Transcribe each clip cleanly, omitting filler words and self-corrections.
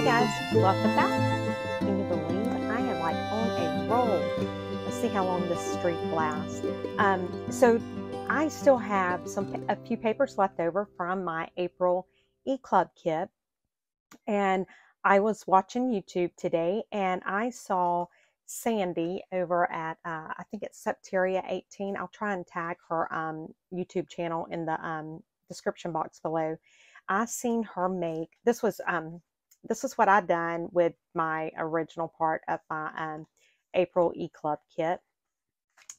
Hi guys, welcome back. Can you believe I am like on a roll? Let's see how long this streak lasts. So I still have a few papers left over from my April eClub kit, and I was watching YouTube today, and I saw Sandy over at I think it's Septeria 18. I'll try and tag her YouTube channel in the description box below. I seen her make this was what I done with my original part of my April eClub kit.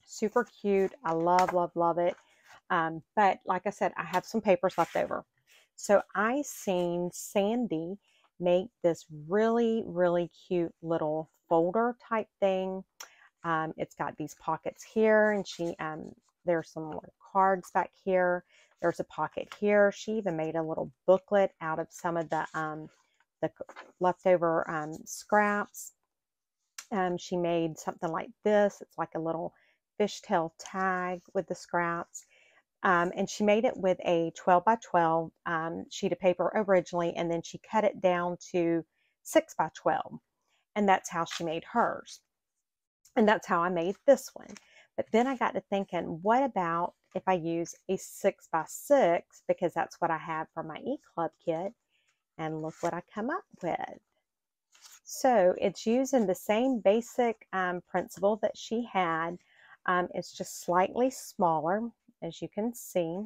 Super cute. I love it. But like I said, I have some papers left over. So I seen Sandy make this really cute little folder type thing. It's got these pockets here, and there's some little cards back here. There's a pocket here. She even made a little booklet out of some of the leftover scraps. She made something like this. It's like a little fishtail tag with the scraps. And she made it with a 12 by 12 sheet of paper originally, and then she cut it down to 6 by 12. And that's how she made hers. And that's how I made this one. But then I got to thinking, what about if I use a 6 by 6, because that's what I have for my eClub kit, and look what I come up with. So it's using the same basic principle that she had. It's just slightly smaller, as you can see.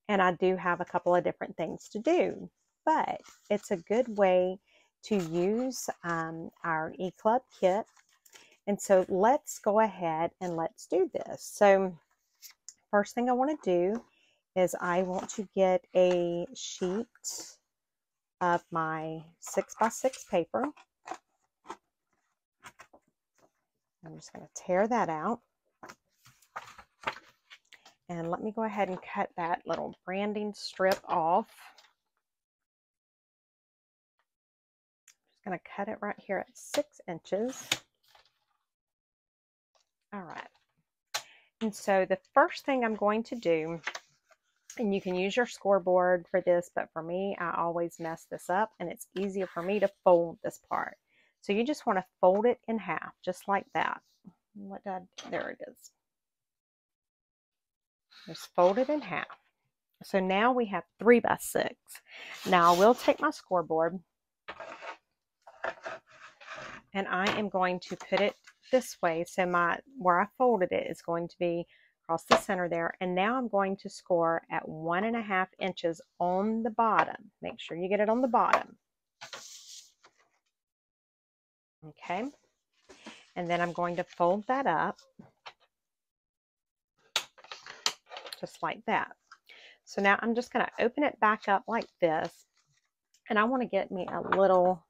And I do have a couple of different things to do, but it's a good way to use our eClub kit. And so let's go ahead and let's do this. So first thing I want to do is I want to get a sheet of my 6 by 6 paper. I'm just going to tear that out. And let me go ahead and cut that little branding strip off. Just going to cut it right here at 6 inches. All right. And so the first thing I'm going to do, and you can use your scoreboard for this, but for me, I always mess this up, and it's easier for me to fold this part. So you just want to fold it in half, just like that. There it is. Just fold it in half. So now we have 3 by 6. Now I will take my scoreboard, and I am going to put it this way. So where I folded it is going to be across the center there. And now I'm going to score at 1.5 inches on the bottom. Make sure you get it on the bottom. Okay. And then I'm going to fold that up just like that. So now I'm just going to open it back up like this. And I want to get me a little,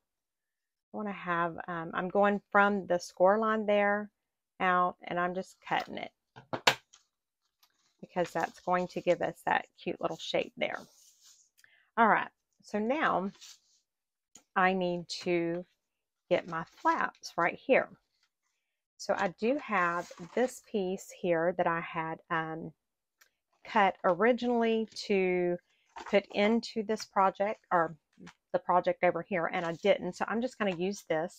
I'm going from the score line there out, and I'm just cutting it, because that's going to give us that cute little shape there. All right, so now I need to get my flaps right here. So I do have this piece here that I had cut originally to put into this project, or the project over here, and I didn't. So I'm just going to use this.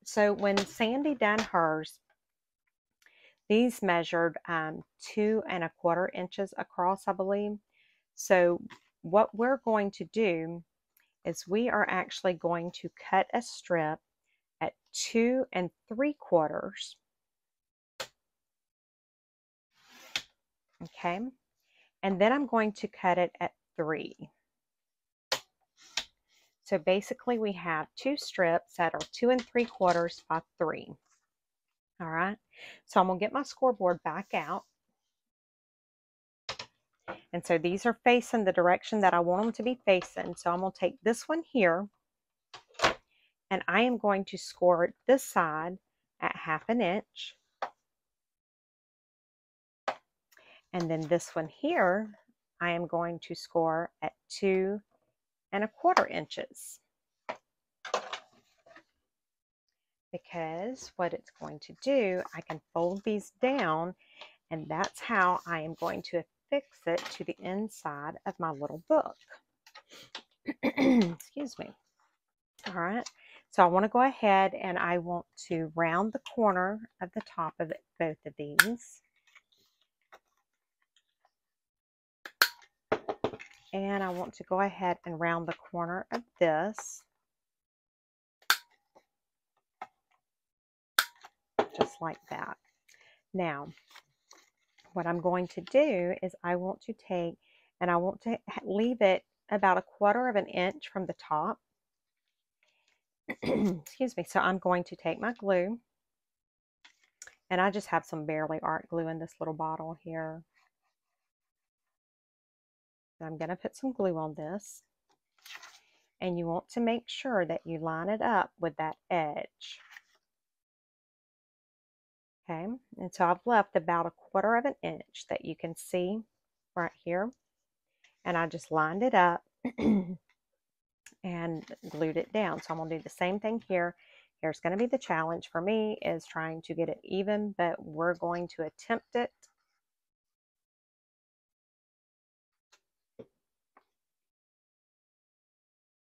So when Sandy done hers, these measured 2¼ inches across, I believe. So what we're going to do is we are actually going to cut a strip at 2 3/4. Okay. And then I'm going to cut it at 3. So basically we have 2 strips that are 2 3/4 by 3. All right. So I'm going to get my scoreboard back out. And so these are facing the direction that I want them to be facing. So I'm going to take this one here, and I am going to score this side at 1/2 inch. And then this one here, I am going to score at 2 1/4 inches. Because what it's going to do, I can fold these down, and that's how I am going to affix it to the inside of my little book. Excuse me. All right. So I want to go ahead and I want to round the corner of the top of both of these. And I want to go ahead and round the corner of this. Just like that. Now, what I'm going to do is I want to take, and I want to leave it about 1/4 of an inch from the top. Excuse me. So I'm going to take my glue, and I just have some Bearly Art glue in this little bottle here. I'm going to put some glue on this, and you want to make sure that you line it up with that edge. Okay, and so I've left about 1/4 of an inch that you can see right here, and I just lined it up and glued it down. So I'm going to do the same thing here. Here's going to be the challenge for me, is trying to get it even, but we're going to attempt it.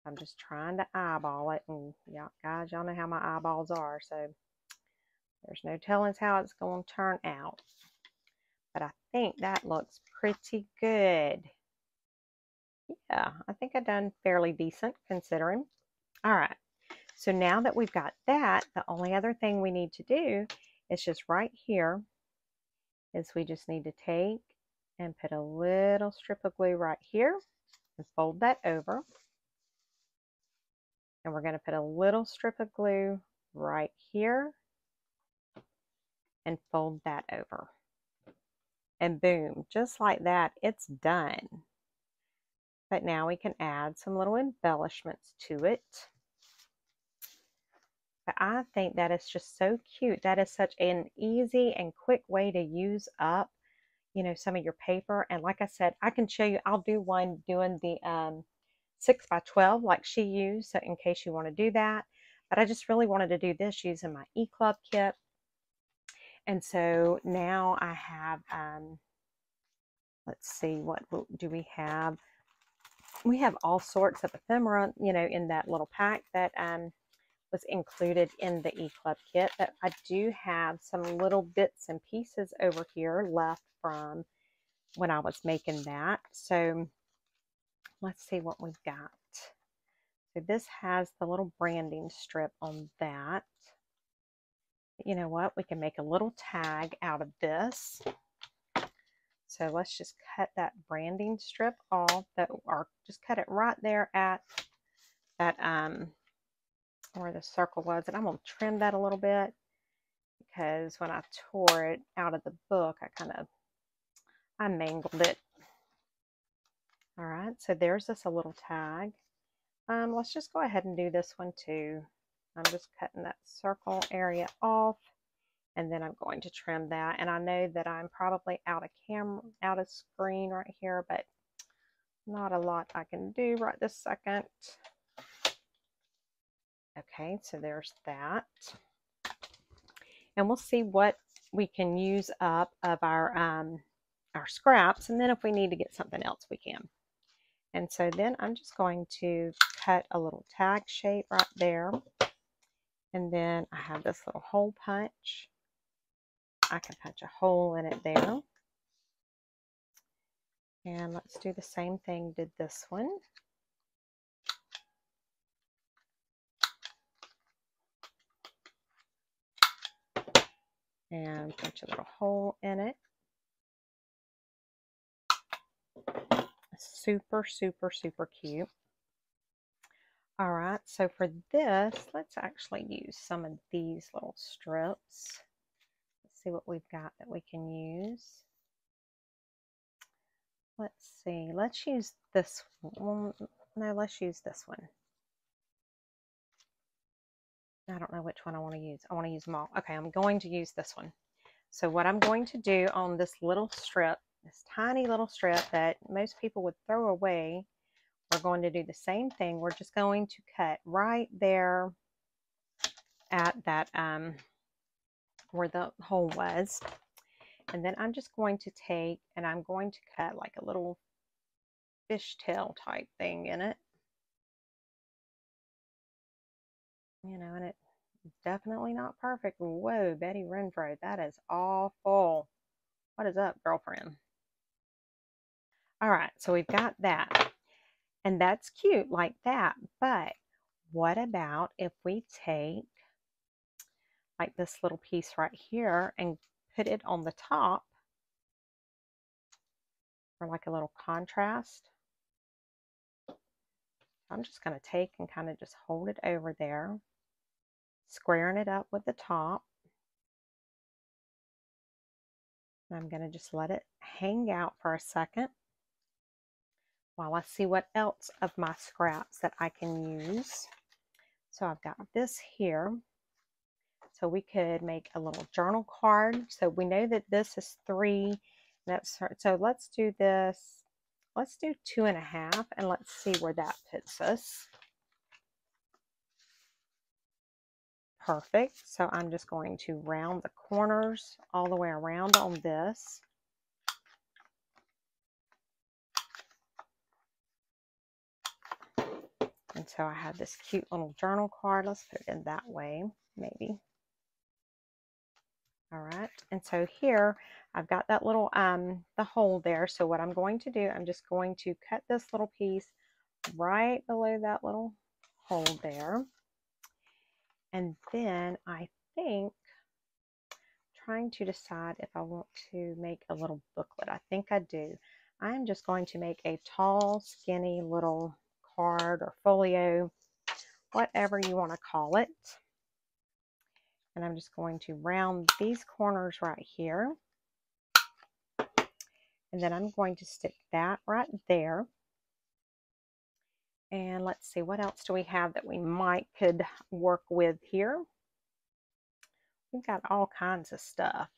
I'm just trying to eyeball it, and yeah, guys, y'all know how my eyeballs are, so there's no telling how it's going to turn out. But I think that looks pretty good. Yeah, I think I've done fairly decent considering. All right, so now that we've got that, the only other thing we need to do is just right here is we just need to take and put a little strip of glue right here and fold that over. And we're going to put a little strip of glue right here and fold that over. And boom, just like that, it's done. But now we can add some little embellishments to it. But I think that is just so cute. That is such an easy and quick way to use up, you know, some of your paper. And like I said, I can show you, I'll do one doing the 6x12 like she used, so in case you want to do that. But I just really wanted to do this using my E-Club kit. And so now I have, let's see, what do we have? We have all sorts of ephemera, you know, in that little pack that was included in the E-Club kit. But I do have some little bits and pieces over here left from when I was making that. So let's see what we've got. So this has the little branding strip on that. But you know what? We can make a little tag out of this. So let's just cut that branding strip off, or just cut it right there at that where the circle was. And I'm going to trim that a little bit, because when I tore it out of the book, I mangled it. All right, so there's a little tag. Let's just go ahead and do this one too. I'm just cutting that circle area off, and then I'm going to trim that. And I know that I'm probably out of screen right here, but not a lot I can do right this second. Okay, so there's that. And we'll see what we can use up of our scraps, and then if we need to get something else, we can. And so then I'm just going to cut a little tag shape right there. And then I have this little hole punch. I can punch a hole in it there. And let's do the same thing, did this one. And punch a little hole in it. Super, super, super cute. All right, so for this, let's actually use some of these little strips. Let's see what we've got that we can use. Let's see, let's use this one. No, let's use this one. I don't know which one I want to use. I want to use them all. Okay, I'm going to use this one. So what I'm going to do on this little strip, this tiny little strip that most people would throw away, we're going to do the same thing. We're just going to cut right there at that where the hole was. And then I'm just going to take and I'm going to cut like a little fishtail type thing in it. You know, and it's definitely not perfect. Whoa, Betty Renfro, that is awful. What is up, girlfriend? All right, so we've got that. And that's cute like that. But what about if we take like this little piece right here and put it on the top for like a little contrast? I'm just going to take and kind of just hold it over there, squaring it up with the top. And I'm going to just let it hang out for a second while I see what else of my scraps that I can use. So I've got this here. So we could make a little journal card. So we know that this is 3. That's so let's do this. Let's do 2.5, and let's see where that puts us. Perfect. So I'm just going to round the corners all the way around on this. And so I have this cute little journal card. Let's put it in that way, maybe. All right. And so here I've got that little, the hole there. So what I'm going to do, I'm just going to cut this little piece right below that little hole there. And then I think, trying to decide if I want to make a little booklet. I think I do. I'm just going to make a tall, skinny little card or folio, whatever you want to call it. And I'm just going to round these corners right here. And then I'm going to stick that right there. And let's see, what else do we have that we might could work with here? We've got all kinds of stuff.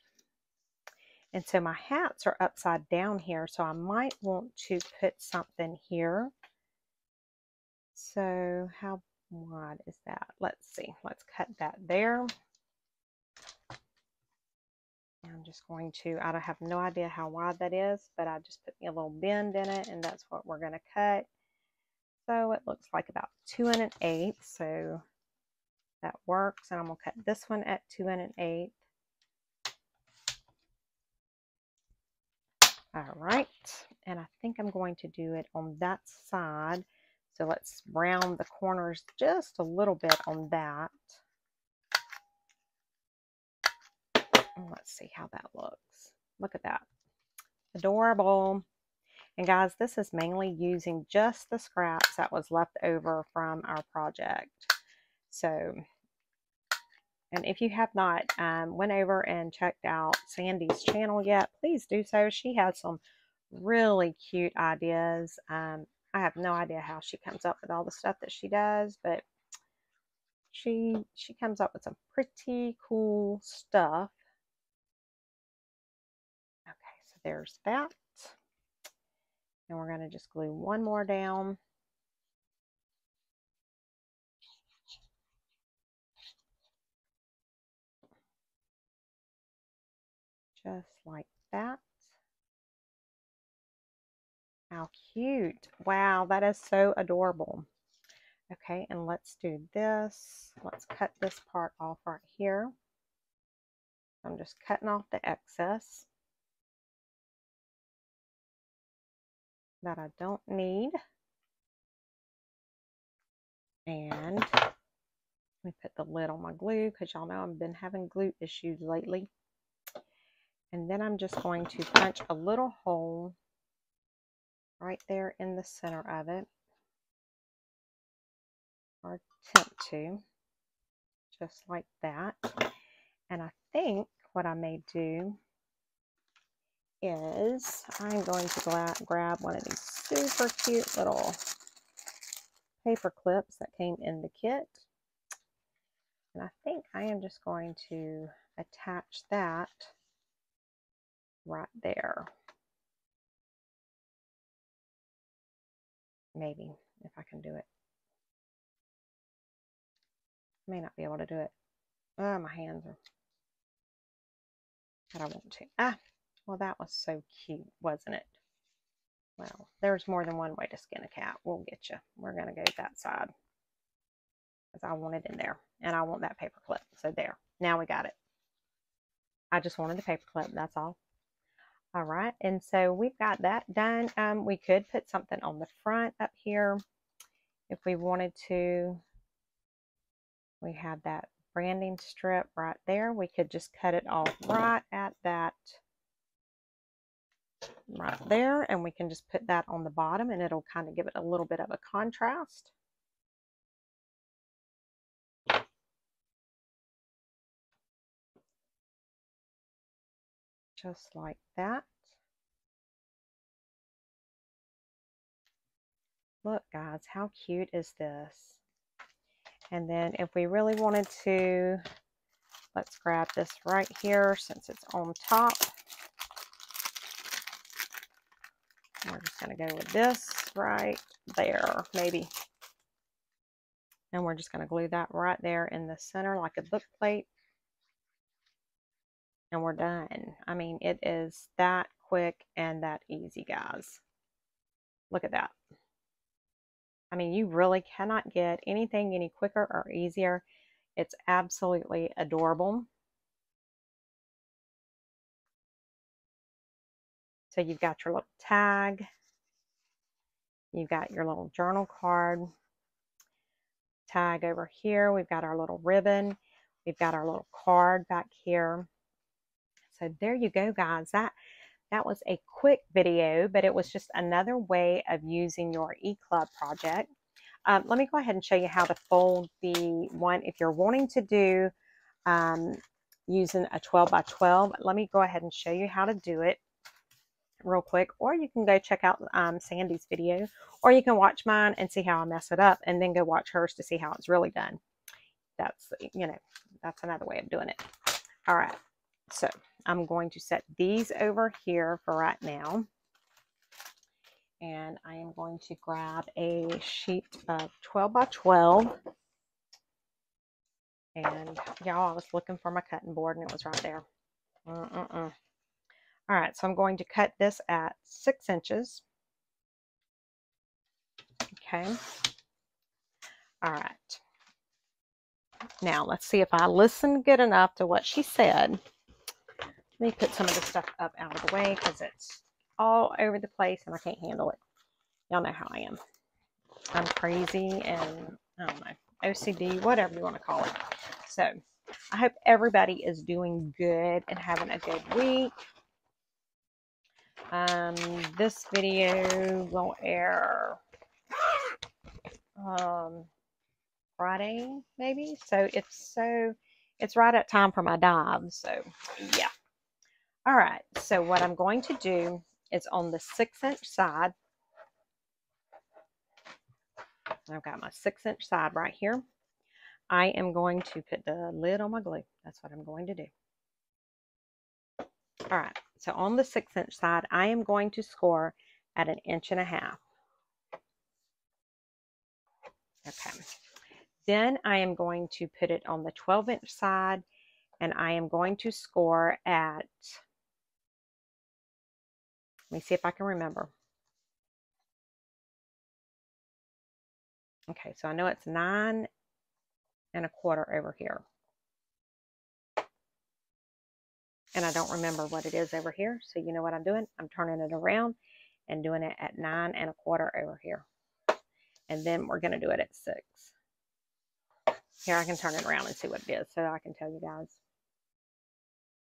And so my hats are upside down here, so I might want to put something here. So how wide is that? Let's see. Let's cut that there. I'm just going to, I have no idea how wide that is, but I just put me a little bend in it, and that's what we're going to cut. So it looks like about 2 1/8. So that works. And I'm going to cut this one at 2 1/8. All right. And I think I'm going to do it on that side. So let's round the corners just a little bit on that. And let's see how that looks. Look at that. Adorable. And guys, this is mainly using just the scraps that was left over from our project. So, and if you have not went over and checked out Sandy's channel yet, please do so. She has some really cute ideas. I have no idea how she comes up with all the stuff that she does, but she comes up with some pretty cool stuff. Okay, so there's that. And we're going to just glue one more down. Just like that. How cute. Wow, that is so adorable. Okay, and let's do this. Let's cut this part off right here. I'm just cutting off the excess that I don't need. And let me put the lid on my glue because y'all know I've been having glue issues lately. And then I'm just going to punch a little hole right there in the center of it, or attempt to, just like that. And I think what I may do is I'm going to grab one of these super cute little paper clips that came in the kit. And I think I am just going to attach that right there. Maybe, if I can do it. May not be able to do it. Oh, my hands are, but I want to. Ah, well, that was so cute, wasn't it? Well, there's more than one way to skin a cat. We'll get you. We're going to go that side. because I want it in there and I want that paper clip. So there, now we got it. I just wanted the paper clip, that's all. All right, and so we've got that done. We could put something on the front up here if we wanted to. We have that branding strip right there. We could just cut it off right at that, right there, and we can just put that on the bottom and it'll kind of give it a little bit of a contrast. Just like that. Look, guys, how cute is this? And then if we really wanted to, let's grab this right here since it's on top. We're just going to go with this right there, maybe. And we're just going to glue that right there in the center like a book plate. And we're done. I mean, it is that quick and that easy, guys. Look at that. I mean, you really cannot get anything any quicker or easier. It's absolutely adorable. So you've got your little tag. You've got your little journal card tag over here. We've got our little ribbon. We've got our little card back here. So there you go, guys. That was a quick video, but it was just another way of using your eClub project. Let me go ahead and show you how to fold the one. If you're wanting to do using a 12 by 12, let me go ahead and show you how to do it real quick, or you can go check out Sandy's video, or you can watch mine and see how I mess it up and then go watch hers to see how it's really done. That's, you know, that's another way of doing it. All right, so I'm going to set these over here for right now, and I am going to grab a sheet of 12 by 12, and y'all, I was looking for my cutting board and it was right there. All right, so I'm going to cut this at 6 inches. Okay. All right. Now, let's see if I listened good enough to what she said. Let me put some of this stuff up out of the way because it's all over the place and I can't handle it. Y'all know how I am. I'm crazy and, I don't know, OCD, whatever you want to call it. So, I hope everybody is doing good and having a good week. This video will air Friday, maybe. So it's right at time for my dive. So yeah. All right. So what I'm going to do is on the 6-inch side. I've got my 6-inch side right here. I am going to put the lid on my glue. That's what I'm going to do. All right. So on the 6-inch side, I am going to score at 1.5 inches. Okay. Then I am going to put it on the 12-inch side, and I am going to score at, let me see if I can remember. Okay, so I know it's 9 1/4 over here. And I don't remember what it is over here. So you know what I'm doing? I'm turning it around and doing it at 9 1/4 over here. And then we're going to do it at 6. Here, I can turn it around and see what it is so I can tell you guys.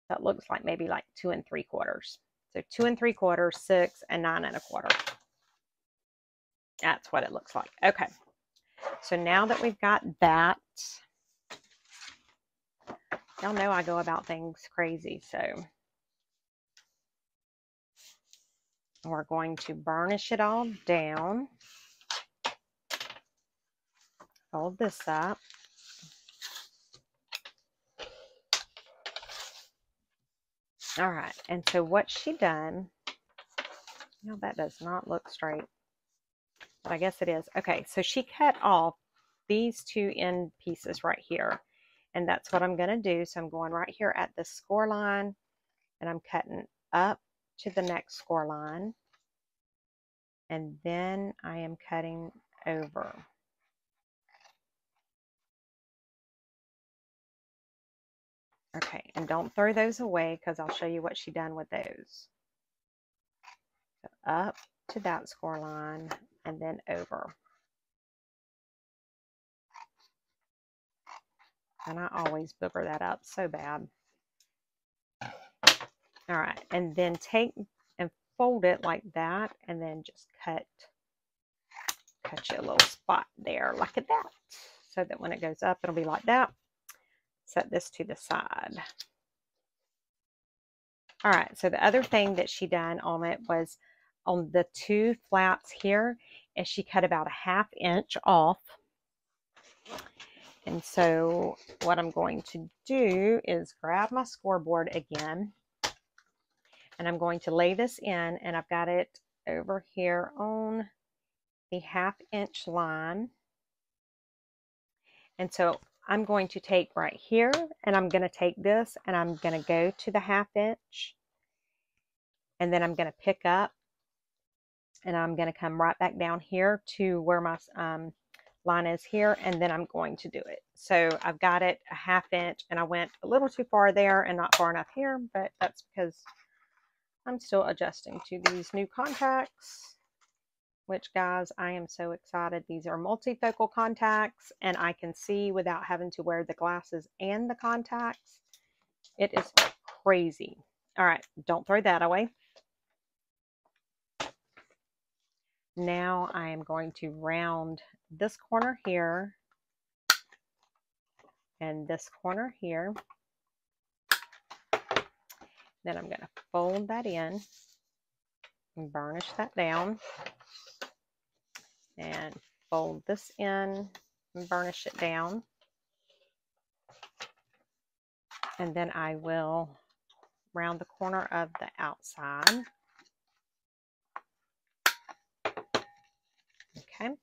That looks like maybe like 2 3/4. So 2 3/4, 6, and 9 1/4. That's what it looks like. Okay. So now that we've got that, y'all know I go about things crazy. So we're going to burnish it all down. Fold this up. All right, and so what she done, you know, that does not look straight, but I guess it is. Okay, so she cut off these 2 end pieces right here, and that's what I'm going to do. So I'm going right here at the score line, and I'm cutting up to the next score line, and then I am cutting over. Okay, and don't throw those away because I'll show you what she done with those. So up to that score line and then over. And I always booger that up so bad. All right, and then take and fold it like that, and then just cut you a little spot there like that, so that when it goes up, it'll be like that. Set this to the side. All right, so the other thing that she done on it was on the two flaps here, is she cut about a 1/2 inch off. And so what I'm going to do is grab my scoreboard again, and I'm going to lay this in, and I've got it over here on the 1/2 inch line. And so I'm going to take right here, and I'm going to take this, and I'm going to go to the 1/2 inch, and then I'm going to pick up, and I'm going to come right back down here to where my line is here, and then I'm going to do it. So I've got it a 1/2 inch, and I went a little too far there and not far enough here, but that's because I'm still adjusting to these new contacts, which, guys, I am so excited. These are multifocal contacts, and I can see without having to wear the glasses and the contacts. It is crazy. All right, don't throw that away. Now I am going to round this corner here and this corner here. Then I'm going to fold that in and burnish that down, and fold this in and burnish it down. And then I will round the corner of the outside. Okay.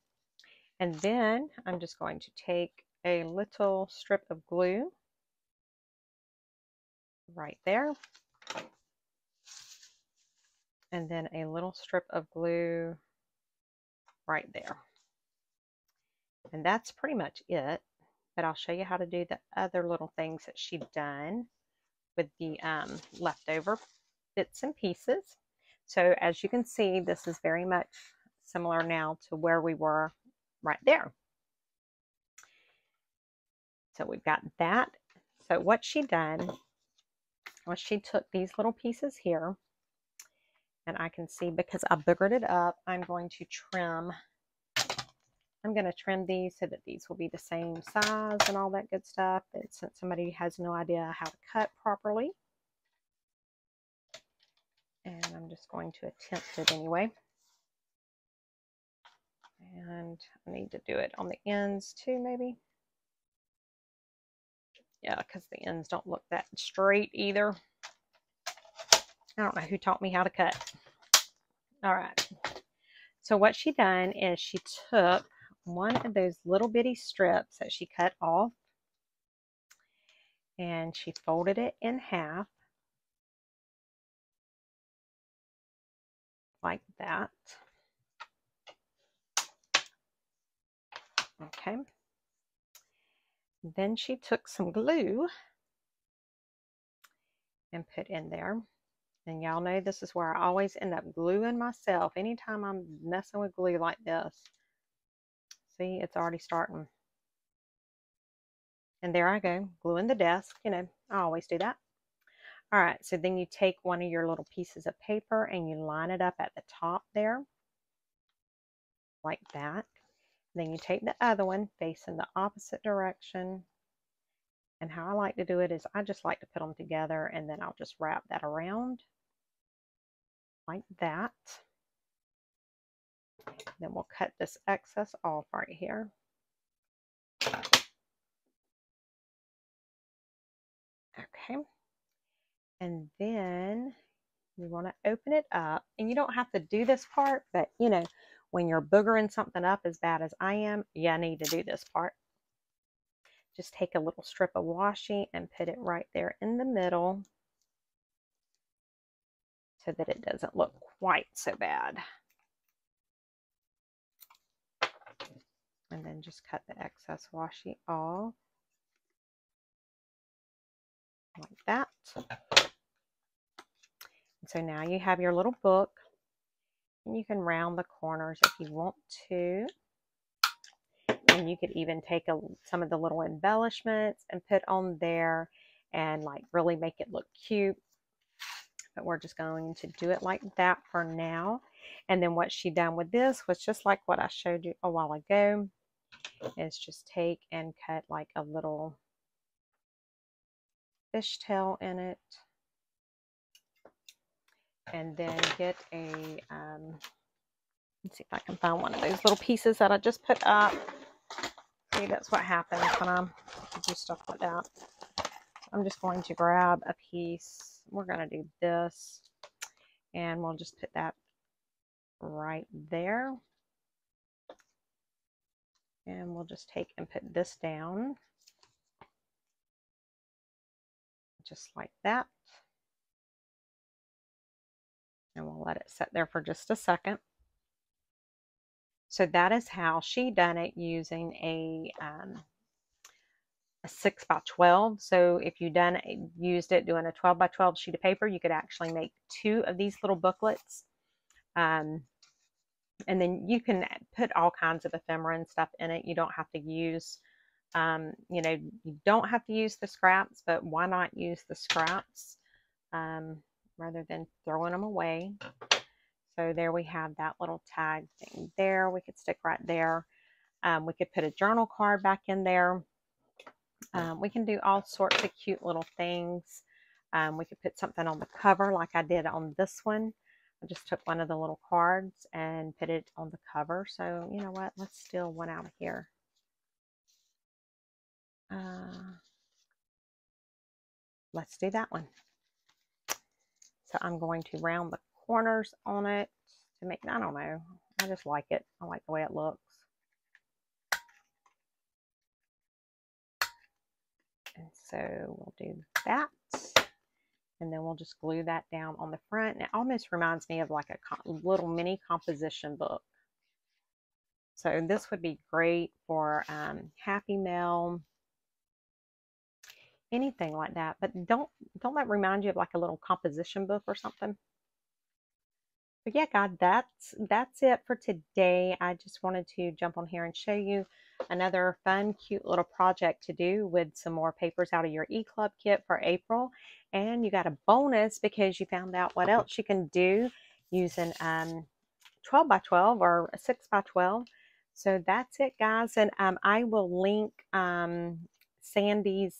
And then I'm just going to take a little strip of glue right there, and then a little strip of glue right there. And that's pretty much it. But I'll show you how to do the other little things that she'd done with the leftover bits and pieces. So as you can see, this is very much similar now to where we were right there. So we've got that. So what she done was she took these little pieces here, and I can see because I boogered it up, I'm going to trim these so that these will be the same size and all that good stuff. But since somebody has no idea how to cut properly, and I'm just going to attempt it anyway. And I need to do it on the ends too, maybe. Yeah, because the ends don't look that straight either. I don't know who taught me how to cut. All right. So what she done is she took one of those little bitty strips that she cut off, and she folded it in half like that. Okay. Then she took some glue and put in there. And y'all know this is where I always end up gluing myself anytime I'm messing with glue like this. See, it's already starting. And there I go, gluing the desk. You know, I always do that. All right, so then you take one of your little pieces of paper and you line it up at the top there, like that. Then you take the other one facing the opposite direction. And how I like to do it is I just like to put them together, and then I'll just wrap that around like that. Then we'll cut this excess off right here. Okay. And then you want to open it up, and you don't have to do this part, but you know, when you're boogering something up as bad as I am, you need to do this part. Just take a little strip of washi and put it right there in the middle so that it doesn't look quite so bad. And then just cut the excess washi off like that. So now you have your little book, and you can round the corners if you want to. And you could even take some of the little embellishments and put on there and like really make it look cute. But we're just going to do it like that for now. And then what she done with this was just like what I showed you a while ago, is just take and cut like a little fishtail in it. And then get a, let's see if I can find one of those little pieces that I just put up. See, that's what happens when I do stuff like that. I'm just going to grab a piece. We're going to do this, and we'll just put that right there. And we'll just take and put this down, just like that. And we'll let it sit there for just a second. So that is how she done it, using a 6x12. So if you used it doing a 12x12 sheet of paper, you could actually make 2 of these little booklets. And then you can put all kinds of ephemera and stuff in it. You don't have to use, you know, you don't have to use the scraps, but why not use the scraps rather than throwing them away? So there we have that little tag thing there. We could stick right there. We could put a journal card back in there. We can do all sorts of cute little things. We could put something on the cover like I did on this one. I just took one of the little cards and put it on the cover. So you know what? Let's steal one out of here. Let's do that one. So I'm going to round the corners on it to make, I don't know, I just like it. I like the way it looks. And so we'll do that. And then we'll just glue that down on the front. And it almost reminds me of like a little mini composition book. So this would be great for Happy Mail, anything like that. But don't that remind you of like a little composition book or something? But yeah, God, that's it for today. I just wanted to jump on here and show you another fun, cute little project to do with some more papers out of your eClub kit for April. And you got a bonus because you found out what else you can do using 12x12 or 6x12. So that's it, guys. And I will link Sandy's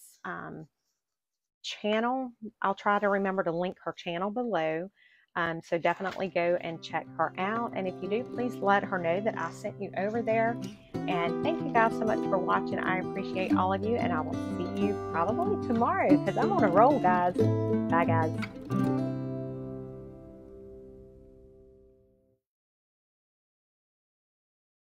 channel. I'll try to remember to link her channel below. So definitely go and check her out. And if you do, please let her know that I sent you over there. And thank you guys so much for watching. I appreciate all of you. And I will see you probably tomorrow because I'm on a roll, guys. Bye, guys.